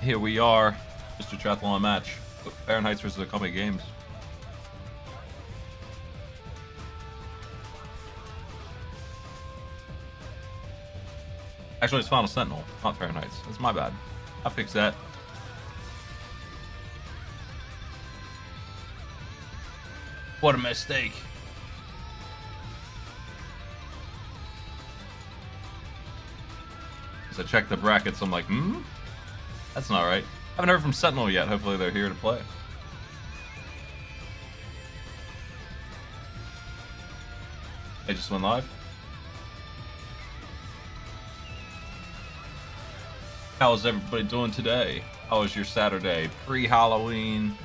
Here we are, Mr. Triathlon match. Faronheights versus Okamiofgames. Actually, it's Final Sentinel, not Faronheights. That's my bad. I'll fix that. What a mistake. As I check the brackets, I'm like, that's not right. I haven't heard from Sentinel yet. Hopefully they're here to play. They just went live. How's everybody doing today? How was your Saturday? Pre-Halloween?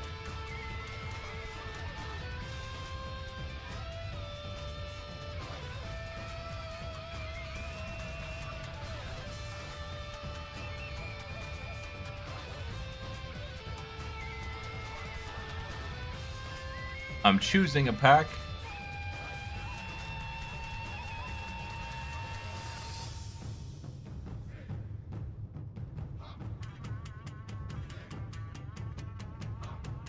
I'm choosing a pack.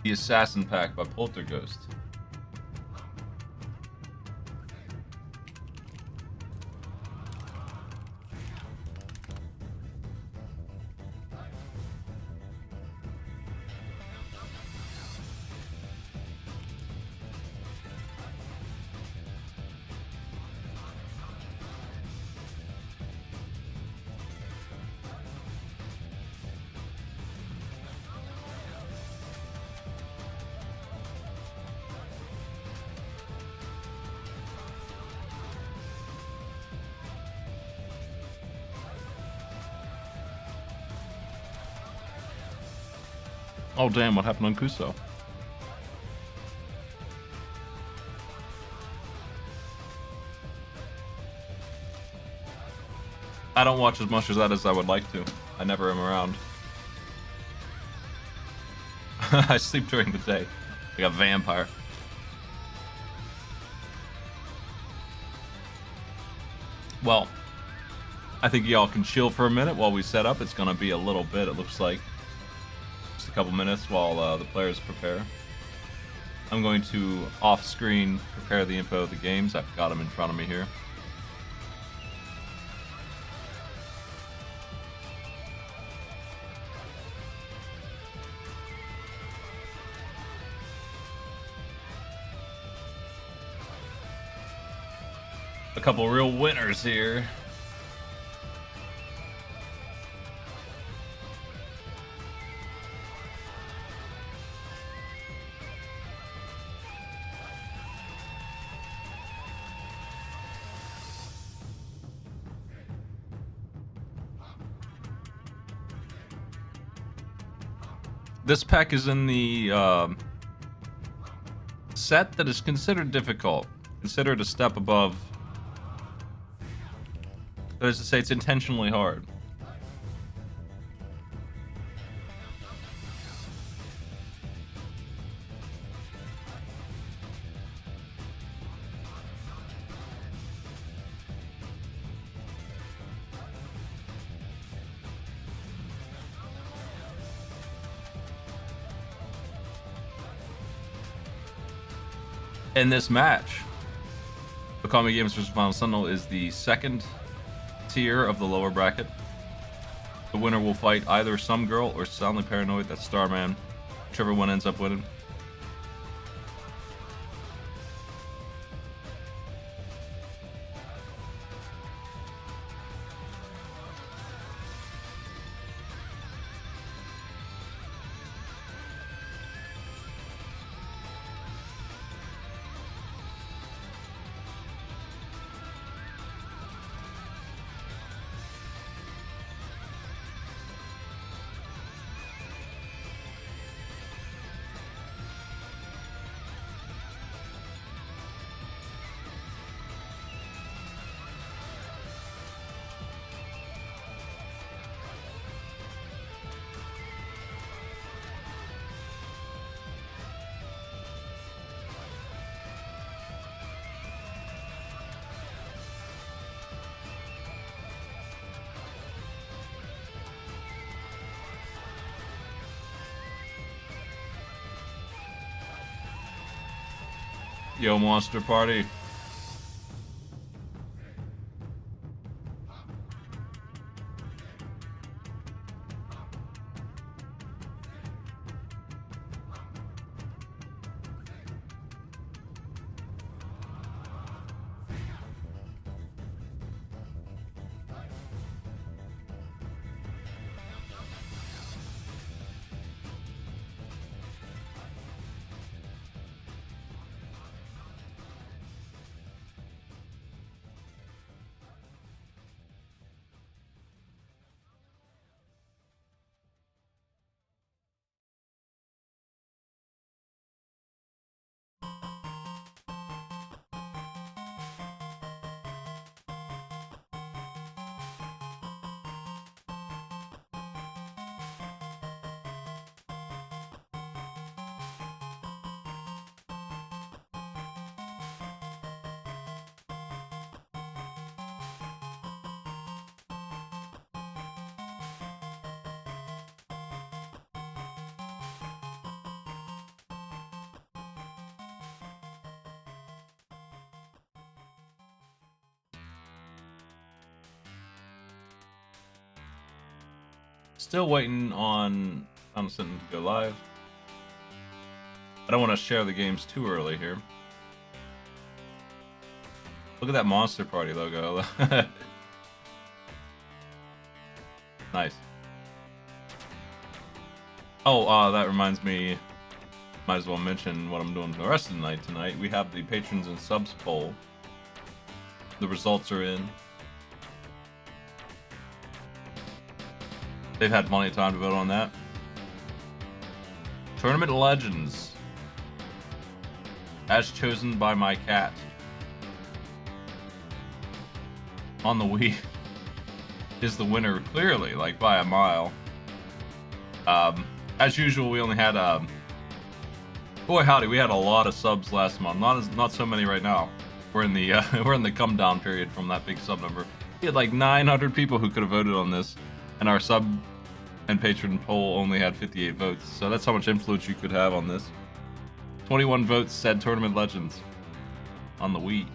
The Assassin pack by Polterghost. Oh damn, what happened on Kuso? I don't watch as much as that as I would like to. I never am around. I sleep during the day. Like a vampire. Well, I think y'all can chill for a minute while we set up. It's gonna be a little bit, it looks like. Just a couple minutes while the players prepare. I'm going to off-screen prepare the info of the games. I've got them in front of me here. A couple real winners here. This pack is in the set that is considered difficult, considered a step above. That is to say, it's intentionally hard. In this match, Okamiofgames vs Final Sentinel is the second tier of the lower bracket. The winner will fight either Some Girl or Soundly Paranoid, that's Starman, whichever one ends up winning. Yo, Monster Party. Still waiting on Sentinel to go live. I don't want to share the games too early here. Look at that Monster Party logo. Nice. Oh, that reminds me. Might as well mention what I'm doing for the rest of the night tonight. We have the Patrons and Subs poll. The results are in. They've had plenty of time to vote on that. Tournament Legends. As chosen by my cat. On the Wii. Is the winner clearly, like by a mile. As usual, we only had boy howdy, we had a lot of subs last month. Not so many right now. We're in the we're in the come down period from that big sub number. We had like 900 people who could have voted on this, and our sub and patron poll only had 58 votes. So that's how much influence you could have on this. 21 votes said Tournament Legends on the Wii.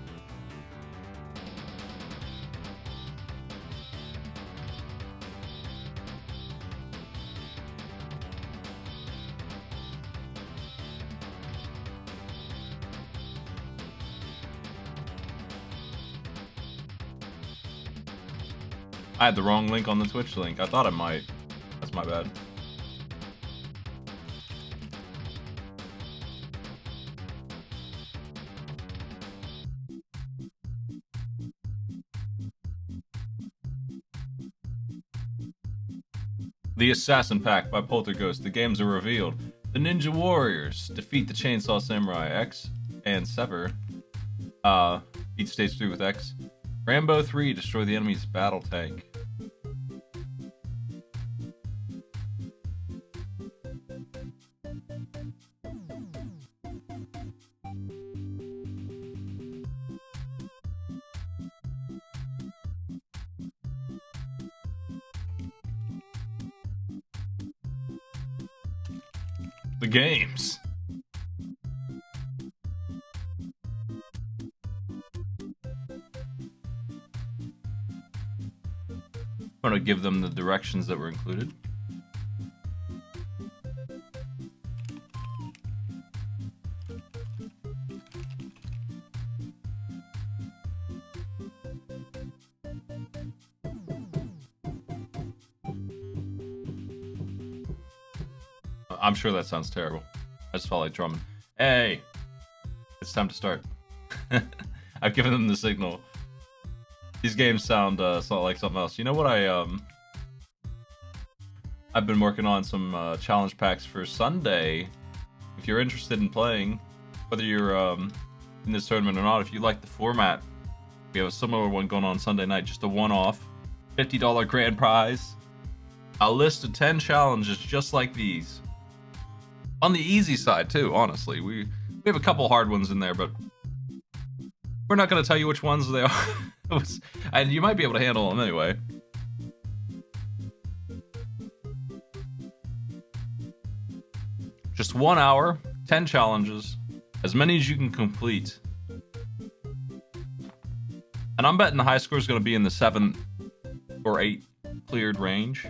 I had the wrong link on the Twitch link. I thought I might. That's my bad. The Assassin Pack by Polterghost. The games are revealed. The Ninja Warriors defeat the Chainsaw Samurai X and Sever. Beat Stage 3 with X. Rambo 3 destroy the enemy's battle tank. The games. I'm going to give them the directions that were included. I'm sure that sounds terrible. I just felt like drumming. Hey! It's time to start. I've given them the signal. These games sound like something else. You know what I've been working on some challenge packs for Sunday. If you're interested in playing, whether you're in this tournament or not, if you like the format, we have a similar one going on Sunday night, just a one-off. $50 grand prize. A list of 10 challenges just like these. On the easy side, too, honestly. We have a couple hard ones in there, but we're not going to tell you which ones they are. And you might be able to handle them anyway. Just 1 hour, 10 challenges, As many as you can complete. And I'm betting the high score is going to be in the 7 or 8 cleared range.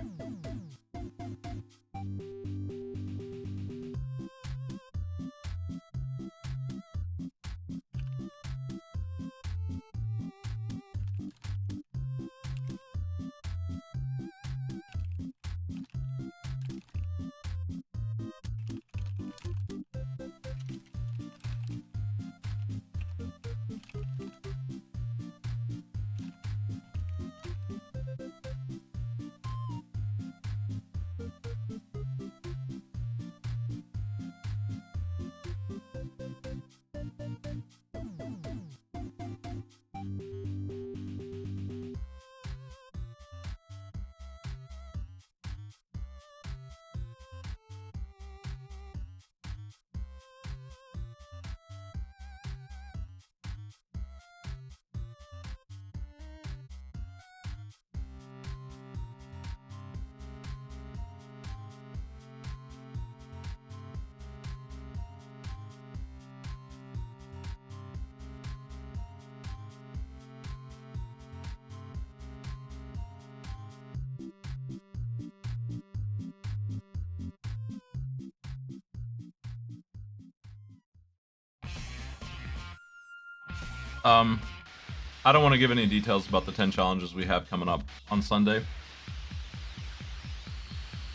I don't want to give any details about the 10 challenges we have coming up on Sunday,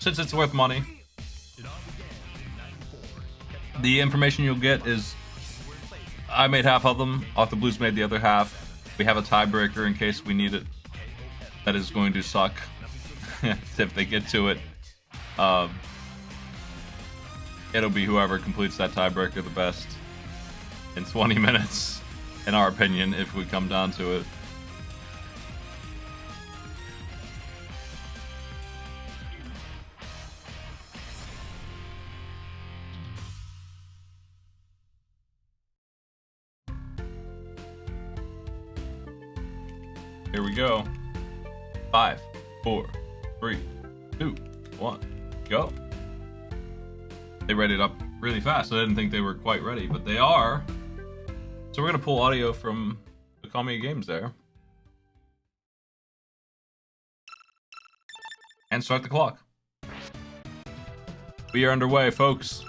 since it's worth money. The information you'll get is I made half of them, Arthur Blues made the other half. We have a tiebreaker in case we need it. That is going to suck if they get to it. It'll be whoever completes that tiebreaker the best in 20 minutes. In our opinion, if we come down to it. Here we go. 5, 4, 3, 2, 1, go. They read it up really fast. I didn't think they were quite ready, but they are. So we're going to pull audio from Okamiofgames there. And start the clock. We are underway, folks.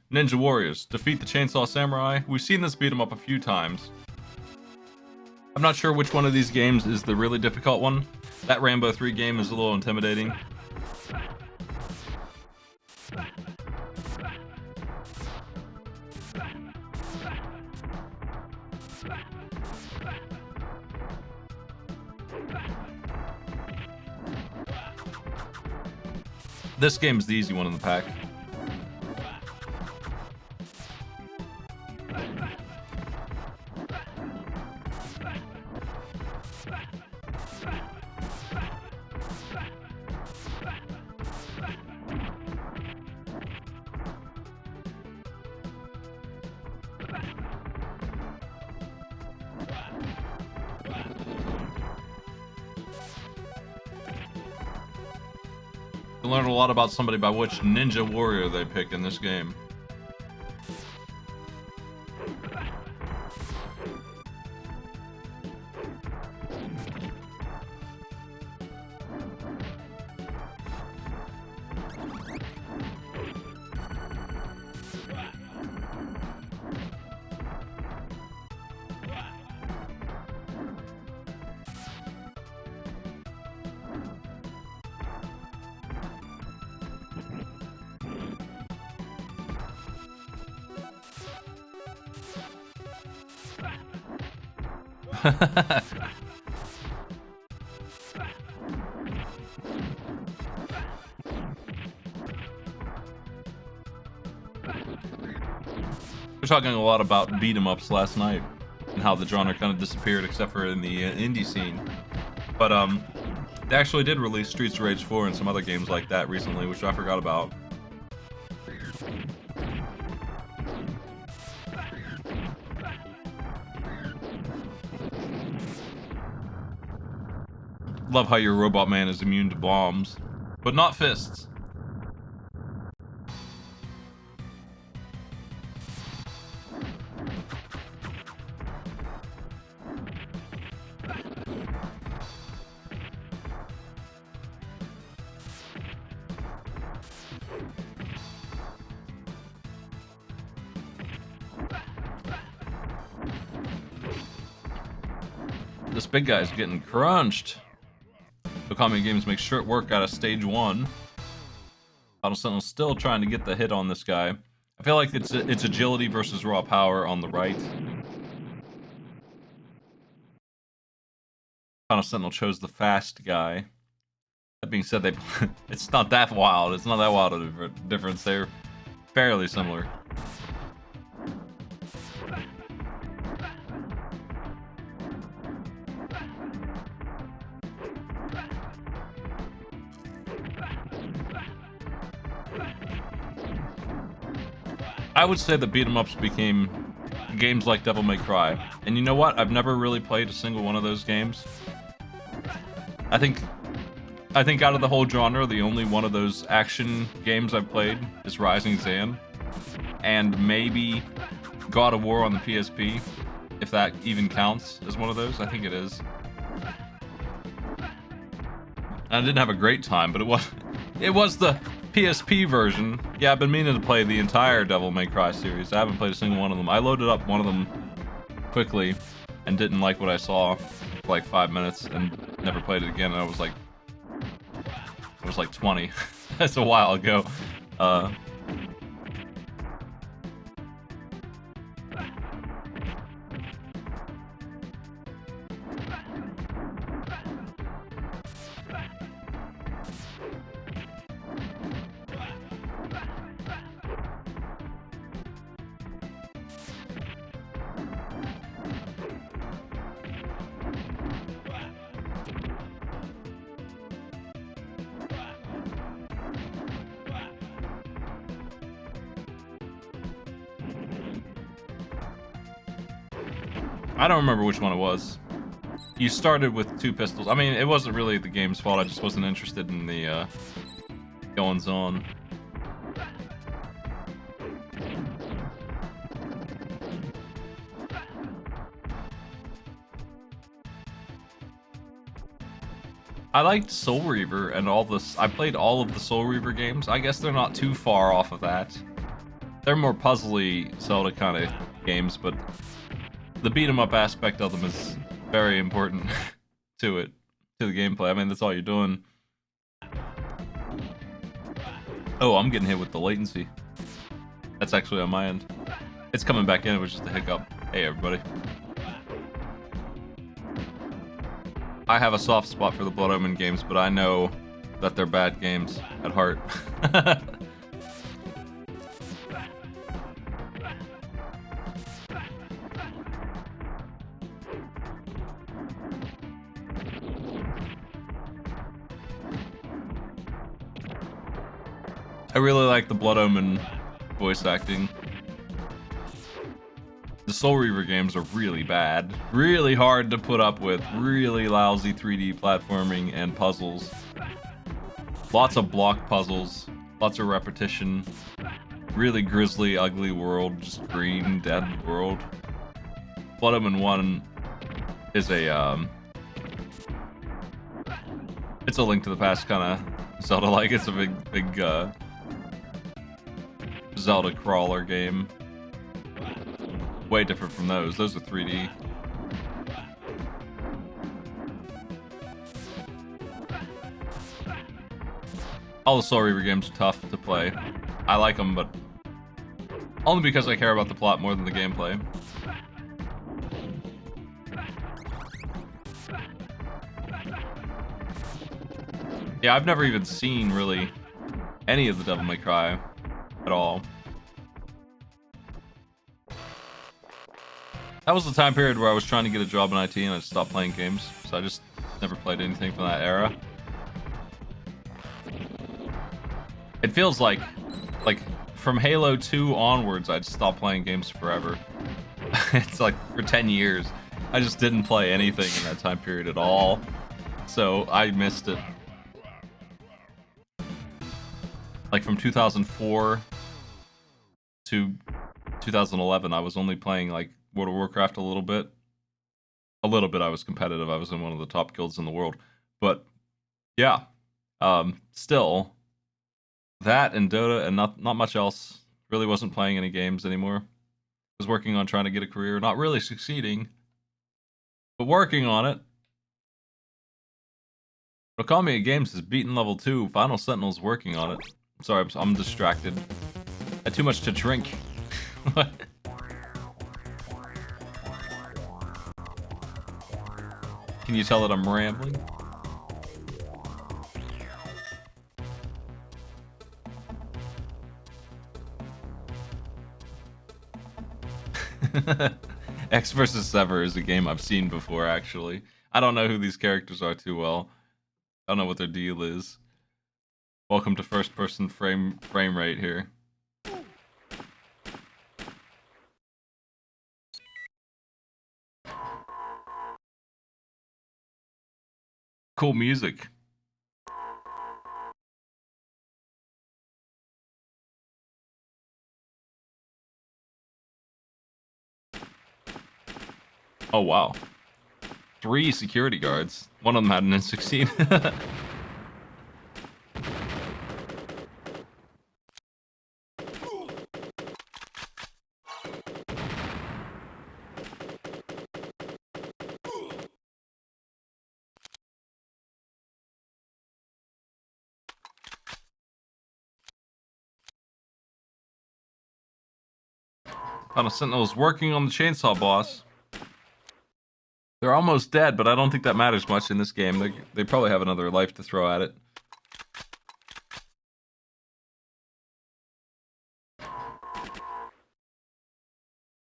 Ninja Warriors, defeat the Chainsaw Samurai. We've seen this beat 'em up a few times. I'm not sure which one of these games is the really difficult one. That Rambo 3 game is a little intimidating. This game is the easy one in the pack. You learn a lot about somebody by which Ninja Warrior they pick in this game. We're talking a lot about beat 'em ups last night and how the genre kind of disappeared except for in the indie scene. But they actually did release Streets of Rage 4 and some other games like that recently, which I forgot about. Love how your robot man is immune to bombs, but not fists. this big guy's getting crunched. Okamiofgames makes short work out of stage 1. Sentinel still trying to get the hit on this guy. I feel like it's agility versus raw power on the right. Sentinel chose the fast guy. That being said, it's not that wild. It's not that wild of a difference. They're fairly similar. I would say the beat 'em ups became games like Devil May Cry. And you know what? I've never really played a single one of those games. I think out of the whole genre, the only one of those action games I've played is Rising Zan. And maybe God of War on the PSP, if that even counts as one of those. I think it is. I didn't have a great time, but it was the PSP version. Yeah, I've been meaning to play the entire Devil May Cry series. I haven't played a single one of them. I loaded up one of them quickly and didn't like what I saw for like 5 minutes and never played it again. And I was like 20. That's a while ago. I don't remember which one it was. You started with 2 pistols. I mean, it wasn't really the game's fault. I just wasn't interested in the goings-on. I liked Soul Reaver and all this. I played all of the Soul Reaver games. I guess they're not too far off of that. They're more puzzly Zelda kind of games, but the beat 'em up aspect of them is very important to the gameplay. I mean, that's all you're doing. Oh, I'm getting hit with the latency. That's actually on my end. It's coming back in, it was just a hiccup. Hey, everybody. I have a soft spot for the Blood Omen games, but I know that they're bad games at heart. I really like the Blood Omen voice acting. The Soul Reaver games are really bad, really hard to put up with, really lousy 3D platforming and puzzles. Lots of block puzzles, lots of repetition, really grisly, ugly world, just green, dead world. Blood Omen 1 is it's a Link to the Past kind of Zelda-like. It's a big Zelda crawler game. Way different from those. Those are 3D. All the Soul Reaver games are tough to play. I like them, but only because I care about the plot more than the gameplay. Yeah, I've never even seen, really, any of the Devil May Cry at all. That was the time period where I was trying to get a job in IT and I stopped playing games, so I just never played anything from that era. It feels like from Halo 2 onwards, I'd stopped playing games forever. It's like for 10 years. I just didn't play anything in that time period at all, so I missed it. Like from 2004 to 2011, I was only playing like World of Warcraft a little bit. A little bit I was competitive. I was in one of the top guilds in the world. But yeah, still that and Dota and not much else. Really wasn't playing any games anymore. Was working on trying to get a career, not really succeeding, but working on it. Okamiofgames has beaten level 2. Final Sentinel's working on it. Sorry, I'm distracted. I had too much to drink. What? Can you tell that I'm rambling? X versus Sever is a game I've seen before, actually. I don't know who these characters are too well. I don't know what their deal is. Welcome to first-person frame rate here. Cool music. Oh wow. 3 security guards. One of them had an N16. Final Sentinel is working on the chainsaw boss. They're almost dead, but I don't think that matters much in this game. They probably have another life to throw at it.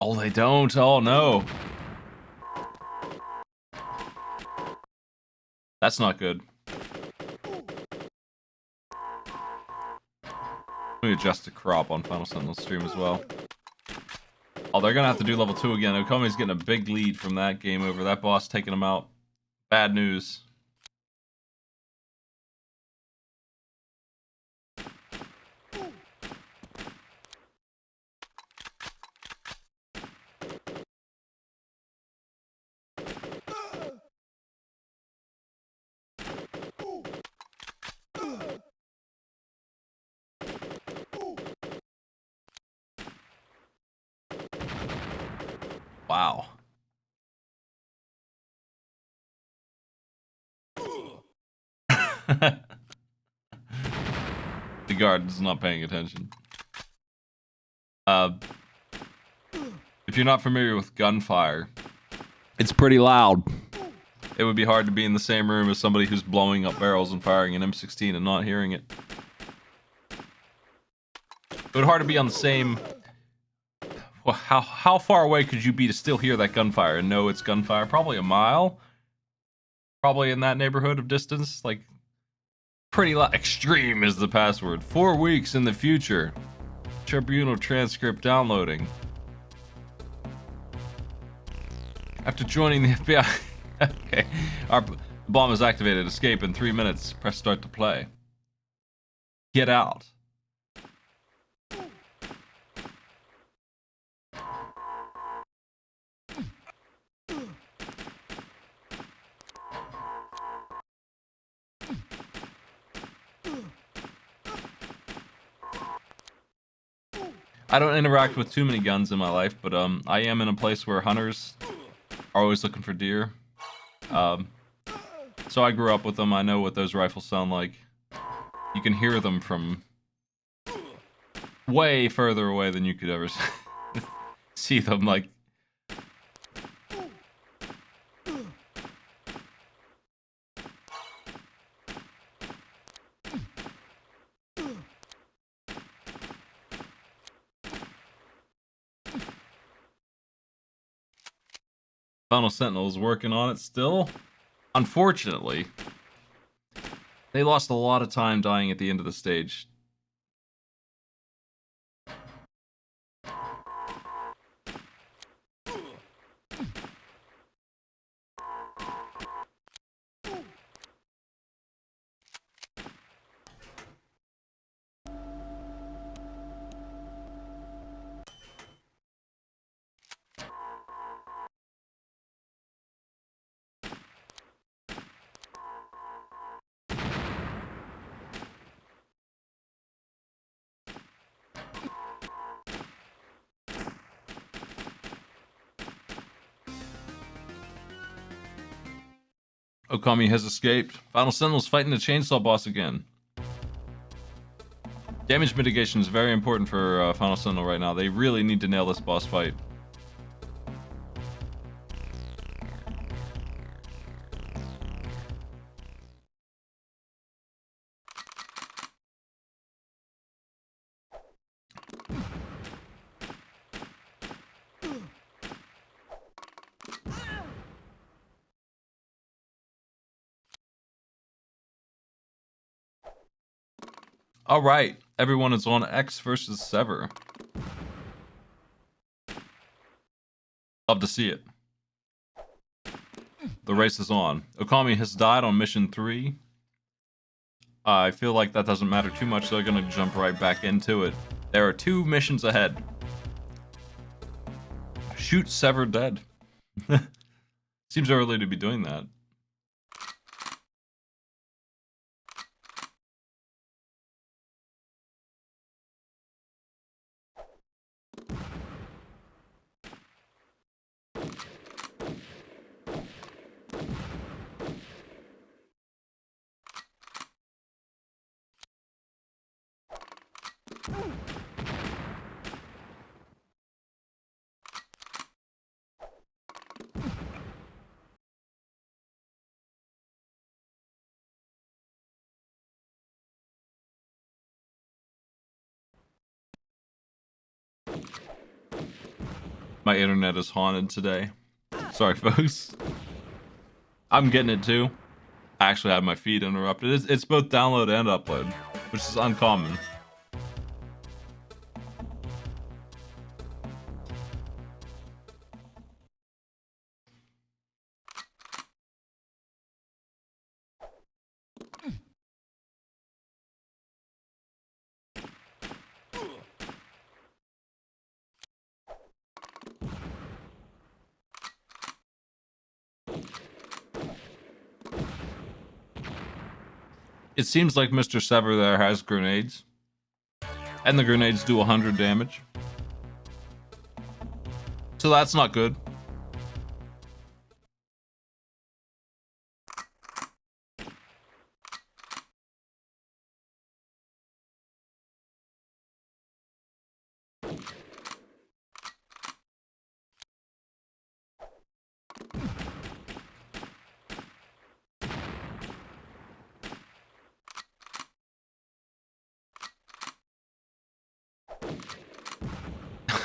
Oh, they don't. Oh, no. That's not good. Let me adjust the crop on Final Sentinel's stream as well. Oh, they're going to have to do level 2 again. Okami's getting a big lead from that game over. That boss taking him out. Bad news. Wow. The guard is not paying attention. If you're not familiar with gunfire, it's pretty loud. It would be hard to be in the same room as somebody who's blowing up barrels and firing an M16 and not hearing it. It would be hard to be on the same... Well, how far away could you be to still hear that gunfire and know it's gunfire? Probably a mile? Probably in that neighborhood of distance? Like, pretty loud. Extreme is the password. 4 weeks in the future. Tribunal transcript downloading. After joining the FBI... Okay. Our bomb is activated. Escape in 3 minutes. Press start to play. Get out. I don't interact with too many guns in my life, but I am in a place where hunters are always looking for deer. So I grew up with them. I know what those rifles sound like. You can hear them from way further away than you could ever see them. Like, Final Sentinel is working on it still. Unfortunately, they lost a lot of time dying at the end of the stage. Okami has escaped. Final Sentinel's fighting the chainsaw boss again. Damage mitigation is very important for Final Sentinel right now. They really need to nail this boss fight. All right, everyone is on X versus Sever. Love to see it. The race is on. Okami has died on mission 3. I feel like that doesn't matter too much, so they're gonna jump right back into it. There are 2 missions ahead. Shoot Sever dead. Seems early to be doing that. My internet is haunted today. Sorry, folks. I'm getting it too. I actually had my feed interrupted. It's both download and upload, which is uncommon. It seems like Mr. Sever there has grenades. And the grenades do 100 damage. So that's not good.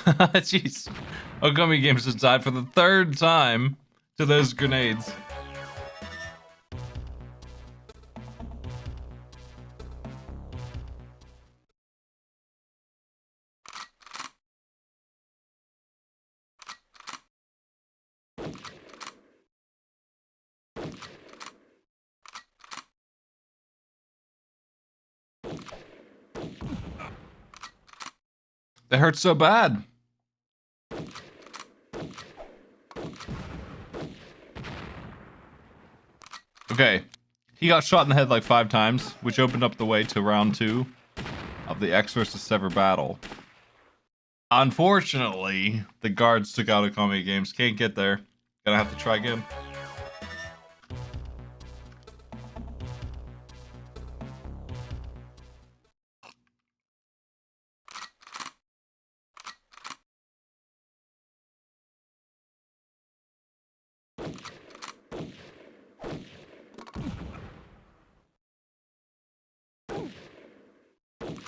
Jeez. Okamiofgames has died for the 3rd time to those grenades. They hurt so bad. Okay, he got shot in the head like 5 times, which opened up the way to round 2 of the X versus Sever battle. Unfortunately, the guards took out Okamiofgames. Can't get there. Gonna have to try again.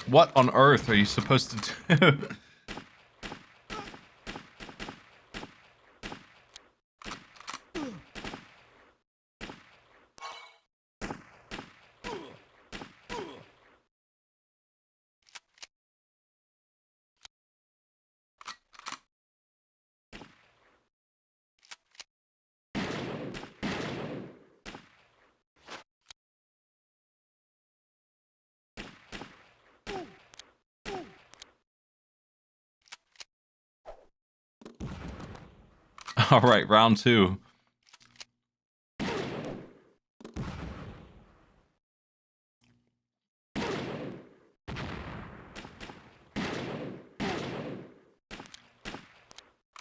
What on earth are you supposed to do? All right, round 2.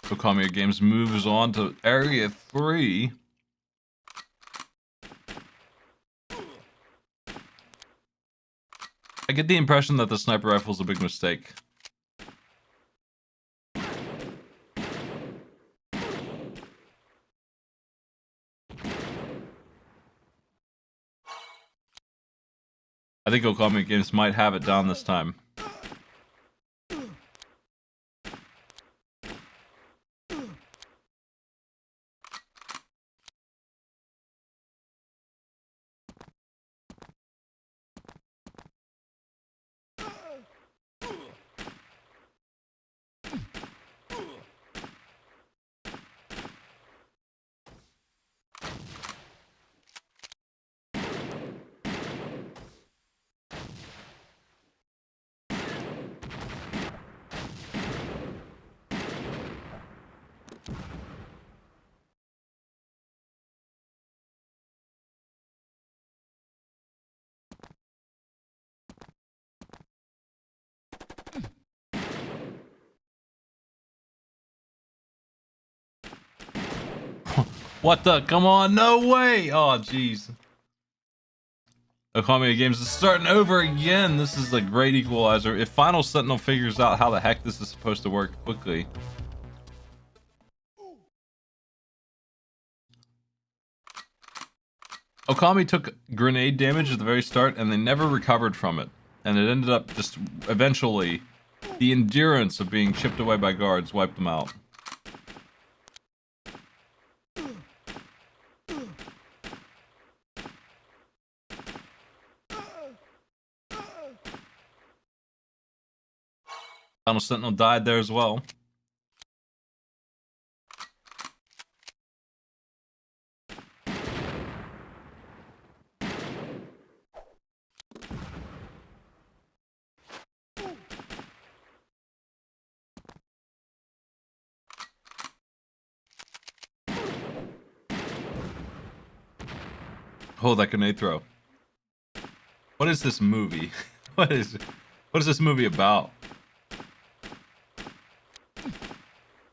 Okamiofgames moves on to area 3. I get the impression that the sniper rifle is a big mistake. I think Okamiofgames might have it down this time. What the? Come on, no way! Oh, jeez. Okamiofgames is starting over again. This is a great equalizer. If Final Sentinel figures out how the heck this is supposed to work quickly. Okami took grenade damage at the very start, and they never recovered from it. And it ended up just eventually, the endurance of being chipped away by guards wiped them out. Final Sentinel died there as well. Oh, that grenade throw. What is this movie? What is this movie about?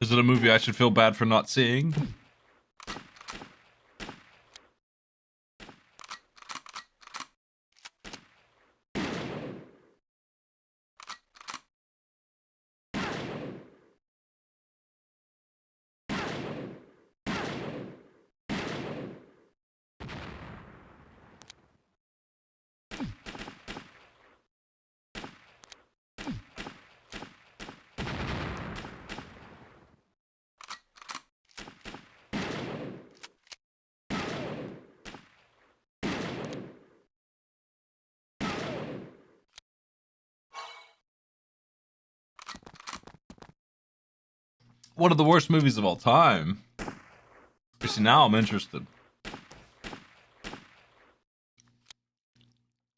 Is it a movie I should feel bad for not seeing? One of the worst movies of all time. You see, now I'm interested.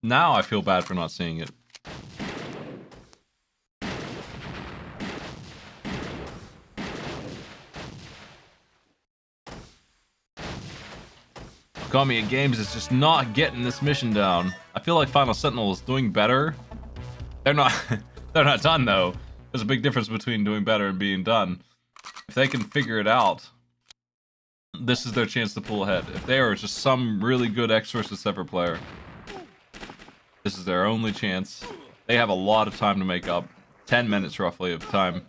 Now I feel bad for not seeing it. Okamiofgames is just not getting this mission down. I feel like Final Sentinel is doing better. They're not they're not done though. There's a big difference between doing better and being done. If they can figure it out, this is their chance to pull ahead. If they are just some really good X versus Sever player, this is their only chance. They have a lot of time to make up. 10 minutes roughly of time.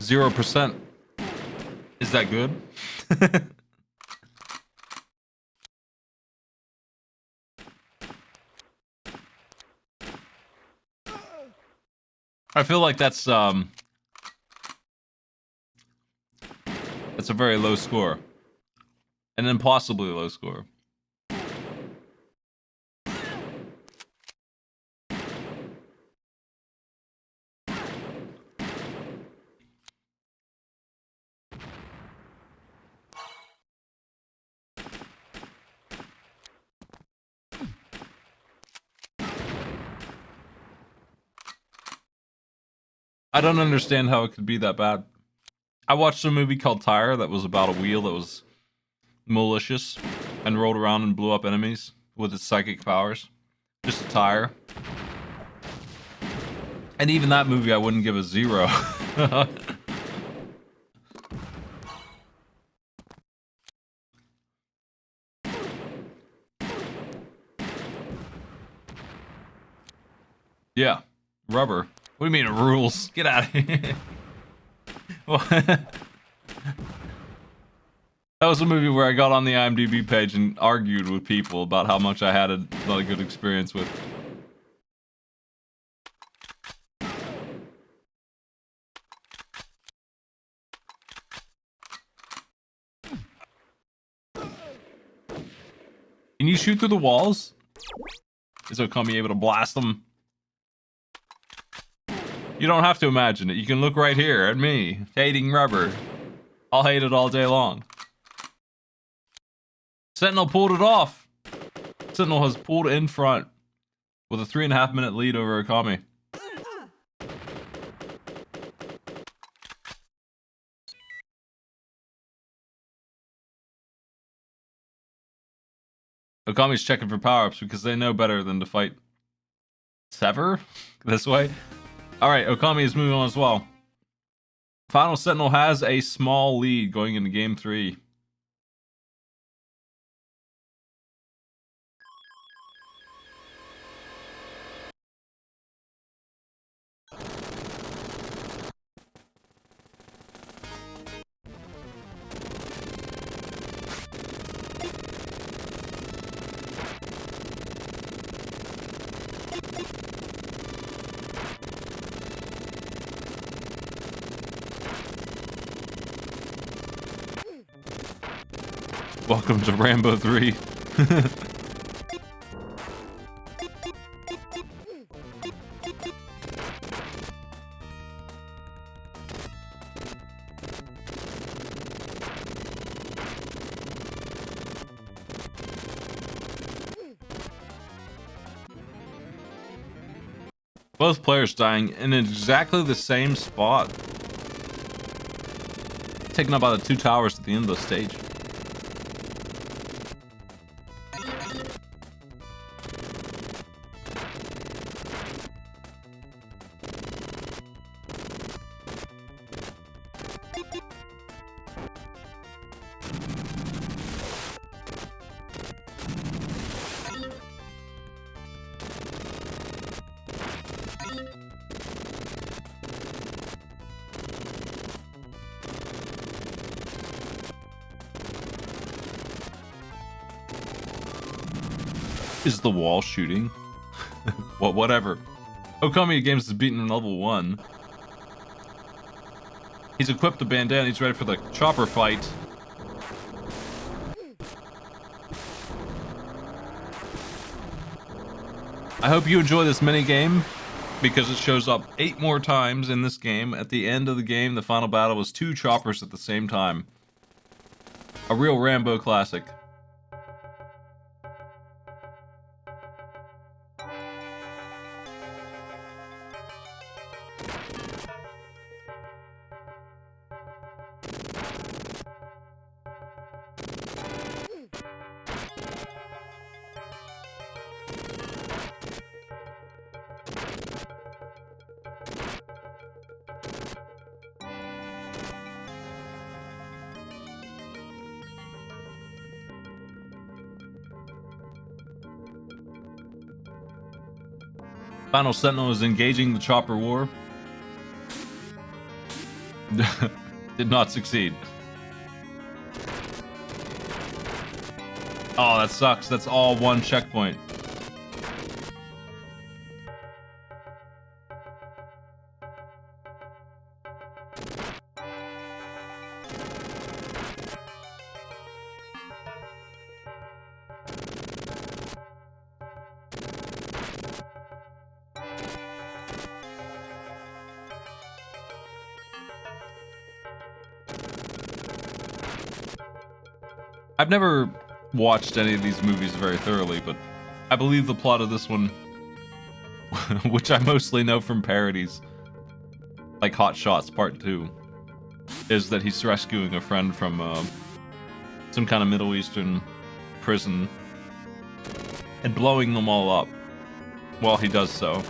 %. Is that good? I feel like that's a very low score. An impossibly low score. I don't understand how it could be that bad. I watched a movie called Tire that was about a wheel that was malicious and rolled around and blew up enemies with its psychic powers. Just a tire. And even that movie I wouldn't give a 0. Yeah, rubber. What do you mean rules? Get out of here. That was a movie where I got on the IMDb page and argued with people about how much I had not a good experience with. Can you shoot through the walls? Is Okami able to blast them? You don't have to imagine it. You can look right here at me, hating rubber. I'll hate it all day long. Sentinel pulled it off. Sentinel has pulled in front with a 3.5-minute lead over Okami. Okami's checking for power-ups because they know better than to fight Sever this way. Alright, Okami is moving on as well. Final Sentinel has a small lead going into game 3. Welcome to Rambo 3. Both players dying in exactly the same spot. Taken up by the 2 towers at the end of the stage. Is the wall shooting? Well, whatever. Okamiofgames is beaten in level 1. He's equipped the bandana, he's ready for the chopper fight. I hope you enjoy this mini game because it shows up 8 more times in this game. At the end of the game, the final battle was 2 choppers at the same time. A real Rambo classic. Final Sentinel is engaging the chopper war. Did not succeed. Oh, that sucks. That's all 1 checkpoint. I've never watched any of these movies very thoroughly, but I believe the plot of this one, which I mostly know from parodies, like Hot Shots Part 2, is that he's rescuing a friend from some kind of Middle Eastern prison and blowing them all up while he does so.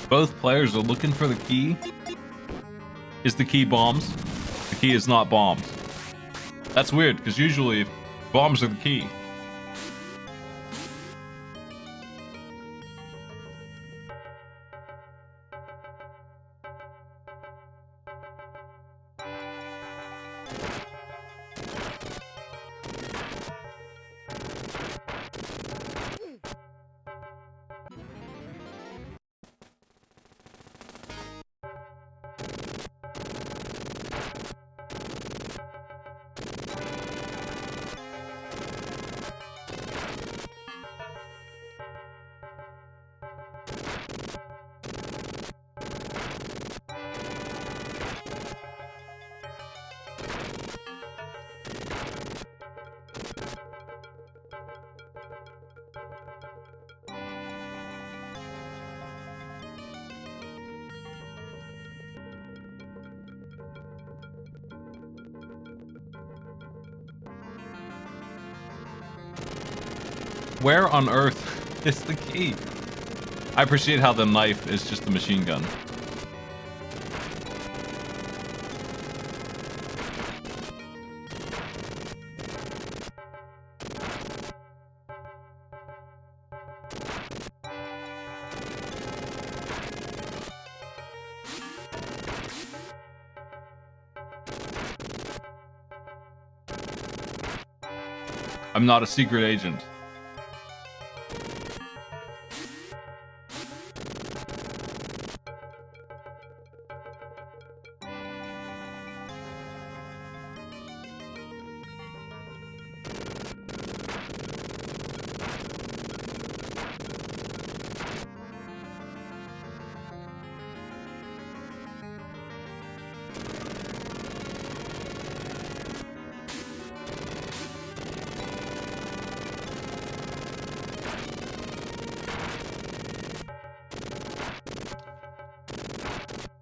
Both players are looking for the key. Is the key bombs? The key is not bombs. That's weird, because usually bombs are the key. Where on earth is the key? I appreciate how the knife is just the machine gun. I'm not a secret agent.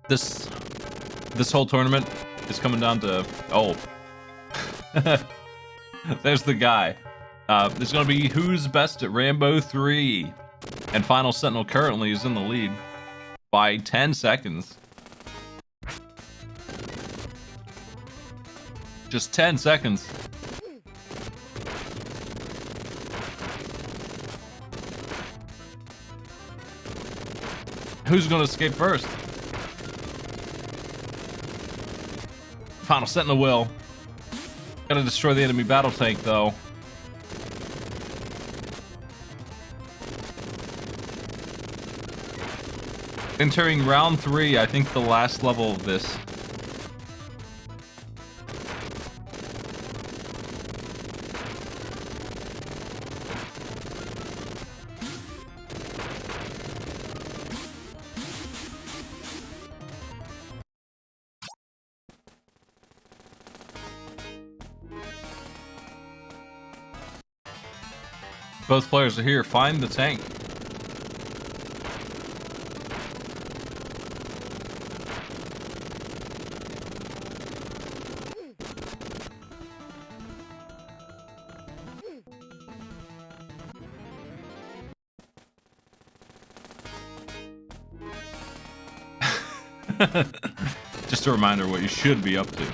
This whole tournament is coming down to there's the guy. There's gonna be who's best at Rambo 3, and Final Sentinel currently is in the lead by 10 seconds. Just 10 seconds. Who's gonna escape first? Final Sentinel will. Gotta destroy the enemy battle tank, though. Entering round 3, I think the last level of this. Both players are here. Find the tank. Just a reminder what you should be up to.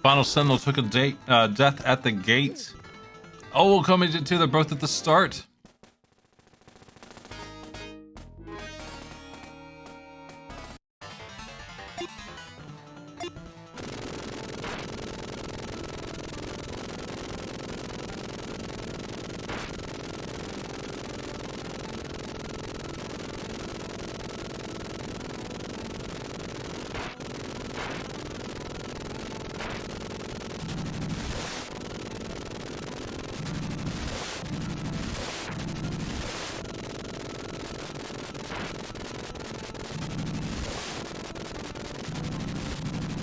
Final Sentinel took a death at the gate. Oh, Okami did too. They're both at the start.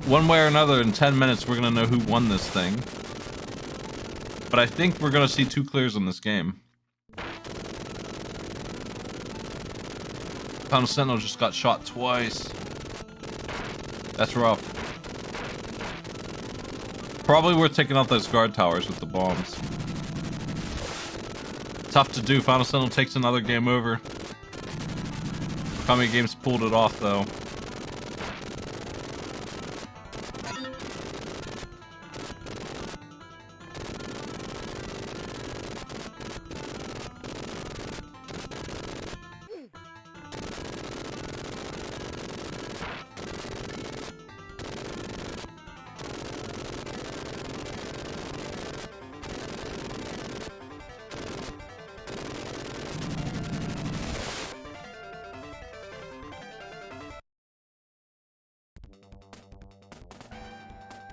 One way or another, in 10 minutes, we're gonna know who won this thing. But I think we're gonna see 2 clears in this game. Final Sentinel just got shot twice. That's rough. Probably worth taking out those guard towers with the bombs. Tough to do. Final Sentinel takes another game over. Okamiofgames pulled it off, though.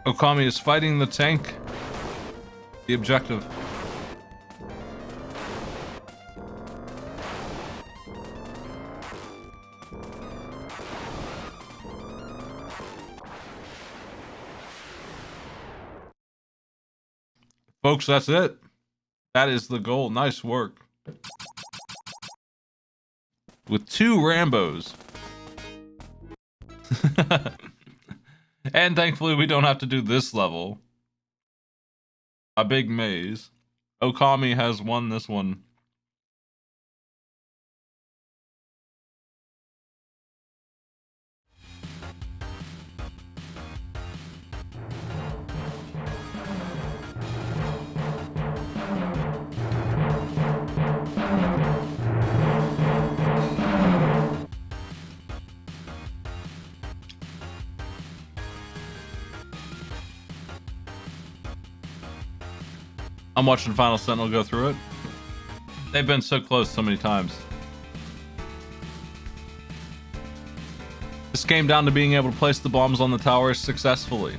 Okami is fighting the tank. The objective. Folks, that's it. That is the goal. Nice work. With 2 Rambos. And thankfully we don't have to do this level. A big maze. Okami has won this one. I'm watching Final Sentinel go through it. They've been so close so many times. This came down to being able to place the bombs on the towers successfully.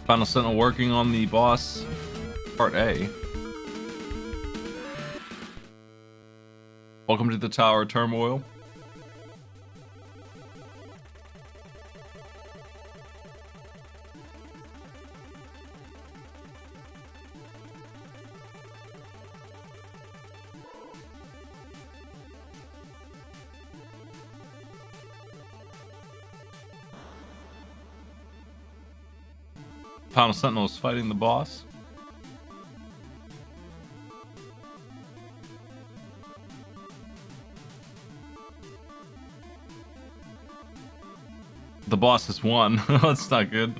Final Sentinel working on the boss, part A. Welcome to the Tower Turmoil. Final Sentinel is fighting the boss. The boss has won. That's not good.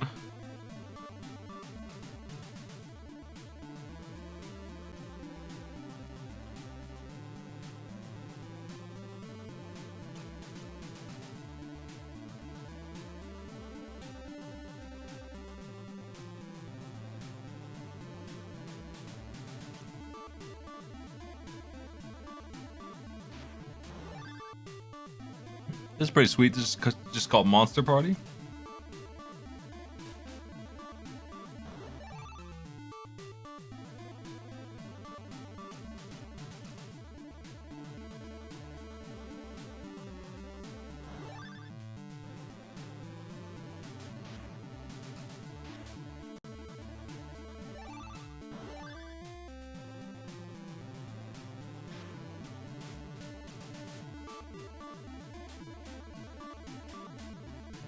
This is pretty sweet. This is just called Monster Party.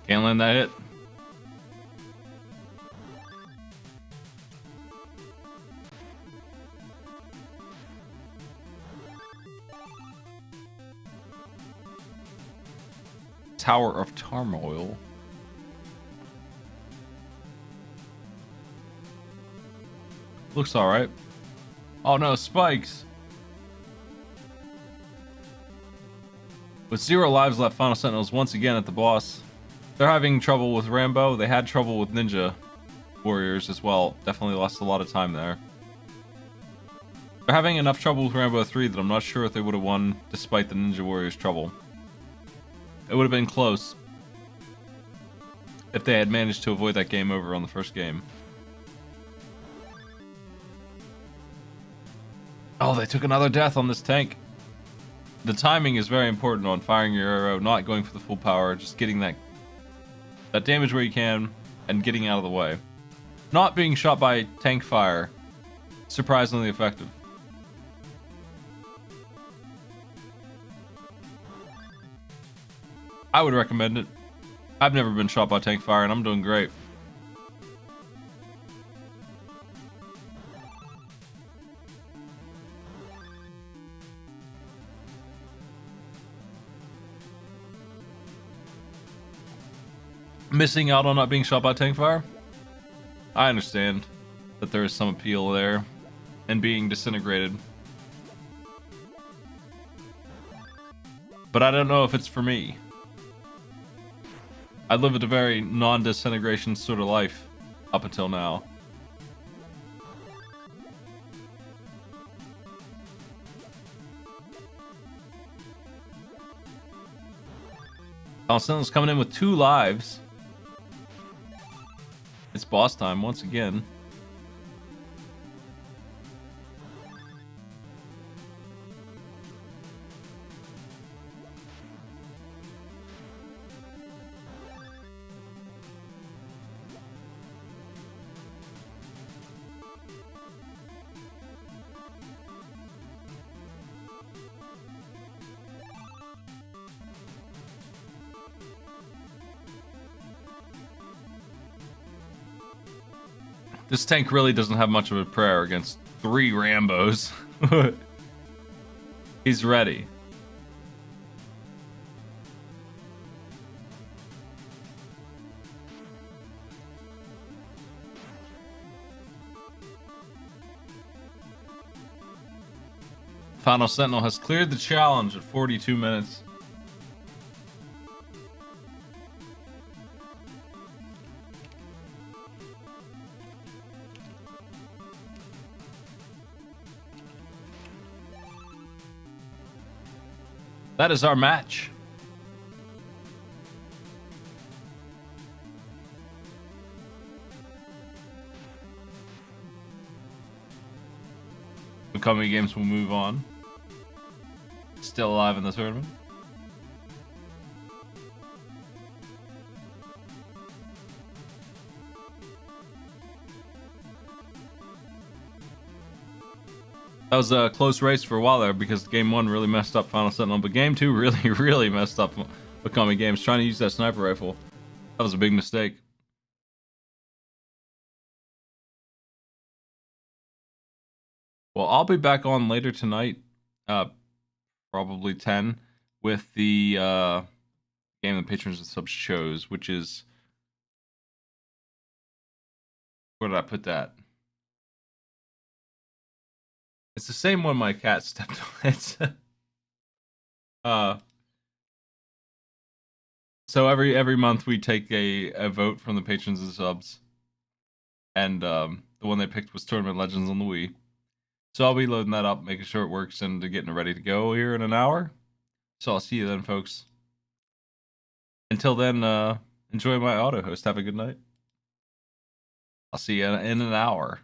Can't land that hit. Tower of Turmoil. Looks alright. Oh no, spikes! With 0 lives left, Final Sentinel is once again at the boss. They're having trouble with Rambo. They had trouble with Ninja Warriors as well. Definitely lost a lot of time there. They're having enough trouble with Rambo 3 that I'm not sure if they would have won despite the Ninja Warriors' trouble. It would have been close if they had managed to avoid that game over on the first game. Oh, they took another death on this tank. The timing is very important on firing your arrow, not going for the full power, just getting that damage where you can and getting out of the way. Not being shot by tank fire, surprisingly effective. I would recommend it. I've never been shot by tank fire and I'm doing great. Missing out on not being shot by tank fire? I understand that there is some appeal there and being disintegrated. But I don't know if it's for me. I lived a very non-disintegration sort of life up until now. Sentinel's coming in with 2 lives. It's boss time once again. This tank really doesn't have much of a prayer against 3 Rambos. He's ready. Final Sentinel has cleared the challenge at 42 minutes. That is our match. Okamiofgames will move on. Still alive in the tournament. That was a close race for a while there because game 1 really messed up Final Sentinel, but game 2 really, really messed up Okamiofgames trying to use that sniper rifle. That was a big mistake. Well, I'll be back on later tonight, probably 10, with the game the Patrons and Subs chose, which is... Where did I put that? It's the same one my cat stepped on. It's so every month we take a vote from the Patrons and Subs, and the one they picked was Tournament Legends on the Wii. So I'll be loading that up, making sure it works, and getting it ready to go here in an hour. So I'll see you then, folks. Until then, enjoy my auto host. Have a good night. I'll see you in an hour.